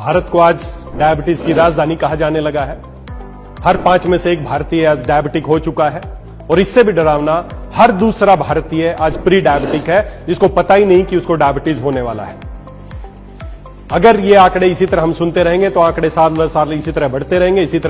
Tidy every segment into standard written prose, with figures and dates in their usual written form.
भारत को आज डायबिटीज की राजधानी कहा जाने लगा है। हर 5 में से एक भारतीय आज डायबिटिक हो चुका है और इससे भी डरावना हर दूसरा भारतीय आज प्री डायबिटिक है, जिसको पता ही नहीं कि उसको डायबिटीज होने वाला है। अगर ये आंकड़े इसी तरह हम सुनते रहेंगे तो आंकड़े साल दर साल इसी तरह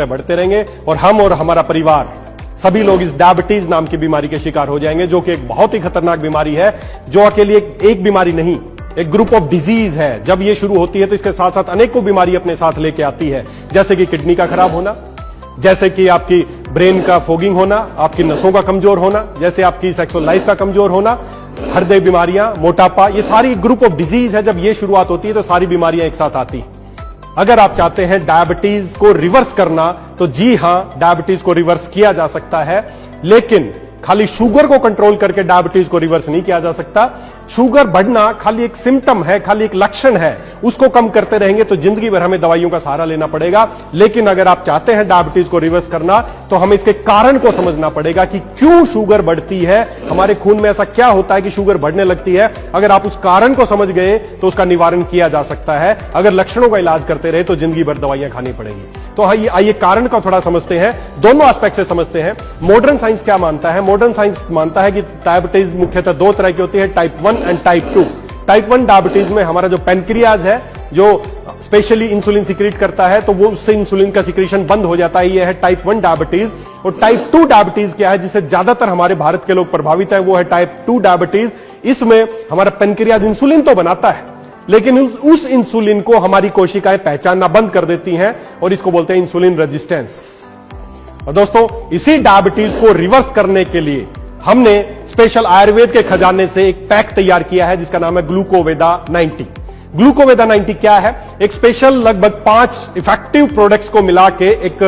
बढ़ते रहेंगे और हम और हमारा परिवार सभी लोग इस डायबिटीज नाम की बीमारी के शिकार हो जाएंगे, जो कि एक बहुत ही खतरनाक बीमारी है, जो अकेली एक बीमारी नहीं, एक ग्रुप ऑफ डिजीज है। जब ये शुरू होती है तो इसके साथ साथ अनेकों बीमारी अपने साथ लेके आती है, जैसे कि किडनी का खराब होना, जैसे कि आपकी ब्रेन का फोगिंग होना, आपकी नसों का कमजोर होना, जैसे आपकी सेक्सुअल लाइफ का कमजोर होना, हृदय बीमारियां, मोटापा, ये सारी ग्रुप ऑफ डिजीज है। जब ये शुरुआत होती है तो सारी बीमारियां एक साथ आती हैं। अगर आप चाहते हैं डायबिटीज को रिवर्स करना तो जी हां, डायबिटीज को रिवर्स किया जा सकता है, लेकिन खाली शुगर को कंट्रोल करके डायबिटीज को रिवर्स नहीं किया जा सकता। शुगर बढ़ना खाली एक सिम्टम है, खाली एक लक्षण है, उसको कम करते रहेंगे तो जिंदगी भर हमें दवाइयों का सहारा लेना पड़ेगा। लेकिन अगर आप चाहते हैं डायबिटीज को रिवर्स करना तो हमें इसके कारण को समझना पड़ेगा कि क्यों शुगर बढ़ती है, हमारे खून में ऐसा क्या होता है कि शुगर बढ़ने लगती है। अगर आप उस कारण को समझ गए तो उसका निवारण किया जा सकता है। अगर लक्षणों का इलाज करते रहे तो जिंदगी भर दवाइयां खानी पड़ेंगी। तो आइए कारण का थोड़ा समझते हैं, दोनों एस्पेक्ट से समझते हैं। मॉडर्न साइंस क्या मानता है? मॉडर्न साइंस मानता है कि डायबिटीज मुख्यतः 2 तरह की होती है, type 1 and type 2। Type 1 diabetes में हमारा जो पेनक्रियाज है, जो स्पेशली इंसुलिन सिक्रीट करता है, तो वो उससे इंसुलिन का सिक्रीशन बंद हो जाता है, ये है टाइप 1 डायबिटीज। और टाइप 2 डायबिटीज क्या है, जिससे ज्यादातर हमारे भारत के लोग प्रभावित है, वो है टाइप 2 डायबिटीज। इसमें हमारा पेनक्रियाज इंसुलिन तो बनाता है, लेकिन उस इंसुलिन को हमारी कोशिकाएं पहचानना बंद कर देती हैं और इसको बोलते हैं इंसुलिन रेजिस्टेंस। और दोस्तों, इसी डायबिटीज को रिवर्स करने के लिए हमने स्पेशल आयुर्वेद के खजाने से एक पैक तैयार किया है, जिसका नाम है ग्लूकोवेदा 90। ग्लूकोवेदा 90 क्या है? एक स्पेशल लगभग 5 इफेक्टिव प्रोडक्ट्स को मिला के एक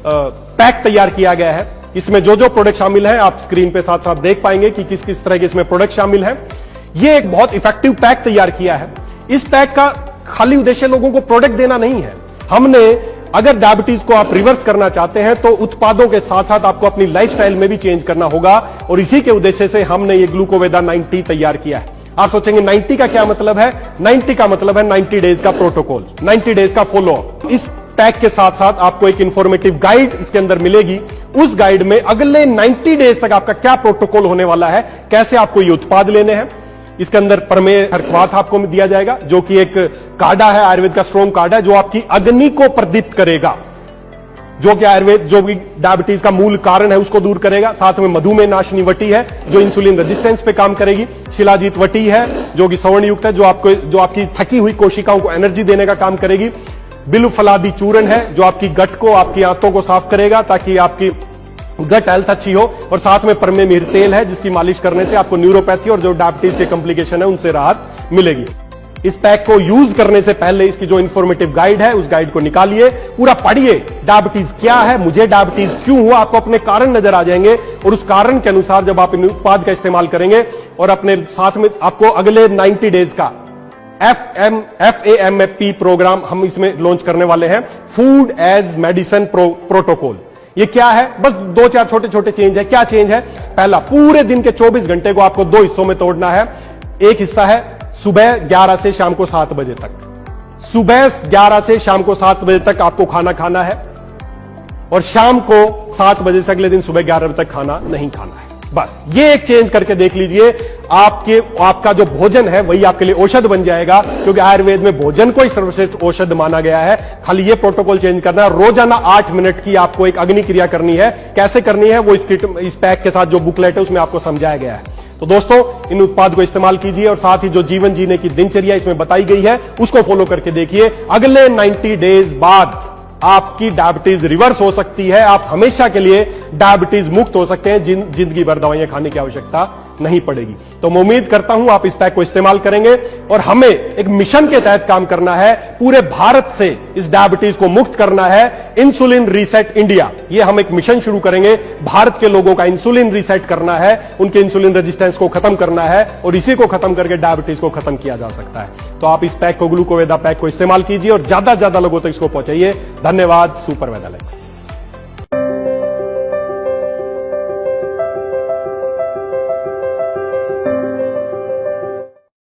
पैक तैयार किया गया है। इसमें जो जो प्रोडक्ट शामिल है आप स्क्रीन पे साथ साथ देख पाएंगे कि किस किस तरह के इसमें प्रोडक्ट शामिल है। ये एक बहुत इफेक्टिव पैक तैयार किया है। इस पैक का खाली उद्देश्य लोगों को प्रोडक्ट देना नहीं है। हमने अगर डायबिटीज को आप रिवर्स करना चाहते हैं तो उत्पादों के साथ साथ आपको अपनी लाइफस्टाइल में भी चेंज करना होगा, और इसी के उद्देश्य से हमने ये ग्लूकोवेदा 90 तैयार किया है। आप सोचेंगे 90 का क्या मतलब है? 90 का मतलब है 90 डेज का प्रोटोकॉल, 90 डेज का फॉलो अप। इस पैक के साथ साथ आपको एक इंफॉर्मेटिव गाइड इसके अंदर मिलेगी। उस गाइड में अगले 90 डेज तक आपका क्या प्रोटोकॉल होने वाला है, कैसे आपको ये उत्पाद लेने हैं। इसके अंदर प्रमेय हरख्वात आपको दिया जाएगा, जो कि एक काढ़ा है, आयुर्वेद का स्ट्रॉन्ग काढ़ा है, जो आपकी अग्नि को प्रदीप्त करेगा, जो कि आयुर्वेद जो भी डायबिटीज का मूल कारण है उसको दूर करेगा। साथ में मधुमेह नाशनी वटी है, जो इंसुलिन रेजिस्टेंस पे काम करेगी। शिलाजीत वटी है, जो कि सवर्ण युक्त है, जो आपकी थकी हुई कोशिकाओं को एनर्जी देने का काम करेगी। बिल्व फलादी चूर्ण है, जो आपकी गट को, आपकी आंतों को साफ करेगा ताकि आपकी गट हेल्थ अच्छी हो। और साथ में परमे मिहिर तेल है, जिसकी मालिश करने से आपको न्यूरोपैथी और जो डायबिटीज के कॉम्प्लिकेशन है उनसे राहत मिलेगी। इस पैक को यूज करने से पहले इसकी जो इंफॉर्मेटिव गाइड है उस गाइड को निकालिए, पूरा पढ़िए। डायबिटीज क्या है, मुझे डायबिटीज क्यों हुआ, आपको अपने कारण नजर आ जाएंगे, और उस कारण के अनुसार जब आप इन उत्पाद का इस्तेमाल करेंगे और अपने साथ में आपको अगले 90 डेज का FAMP प्रोग्राम हम इसमें लॉन्च करने वाले हैं, फूड एज मेडिसिन प्रोटोकॉल। ये क्या है? बस 2-4 छोटे छोटे चेंज है। क्या चेंज है? पहला, पूरे दिन के 24 घंटे को आपको 2 हिस्सों में तोड़ना है। एक हिस्सा है सुबह 11 से शाम को 7 बजे तक। सुबह 11 से शाम को 7 बजे तक आपको खाना खाना है, और शाम को 7 बजे से अगले दिन सुबह 11 बजे तक खाना नहीं खाना है। बस ये एक चेंज करके देख लीजिए, आपका जो भोजन है वही आपके लिए औषध बन जाएगा, क्योंकि आयुर्वेद में भोजन को ही सर्वश्रेष्ठ औषध माना गया है। खाली ये प्रोटोकॉल चेंज करना है। रोजाना 8 मिनट की आपको एक अग्नि क्रिया करनी है। कैसे करनी है वो इस पैक के साथ जो बुकलेट है उसमें आपको समझाया गया है। तो दोस्तों, इन उत्पाद को इस्तेमाल कीजिए और साथ ही जो जीवन जीने की दिनचर्या इसमें बताई गई है उसको फॉलो करके देखिए। अगले 90 डेज बाद आपकी डायबिटीज रिवर्स हो सकती है। आप हमेशा के लिए डायबिटीज मुक्त हो सकते हैं, जिंदगी भर दवाइयां खाने की आवश्यकता नहीं पड़ेगी। तो मैं उम्मीद करता हूं आप इस पैक को इस्तेमाल करेंगे, और हमें एक मिशन के तहत काम करना है। पूरे भारत से इस डायबिटीज को मुक्त करना है। इंसुलिन रीसेट इंडिया, ये हम एक मिशन शुरू करेंगे। भारत के लोगों का इंसुलिन रीसेट करना है, उनके इंसुलिन रेजिस्टेंस को खत्म करना है, और इसी को खत्म करके डायबिटीज को खत्म किया जा सकता है। तो आप इस पैक को, ग्लूकोवेदा पैक को इस्तेमाल कीजिए और ज्यादा से ज्यादा लोगों तक इसको पहुंचाइए। धन्यवाद। सुपर वेदालेक्स।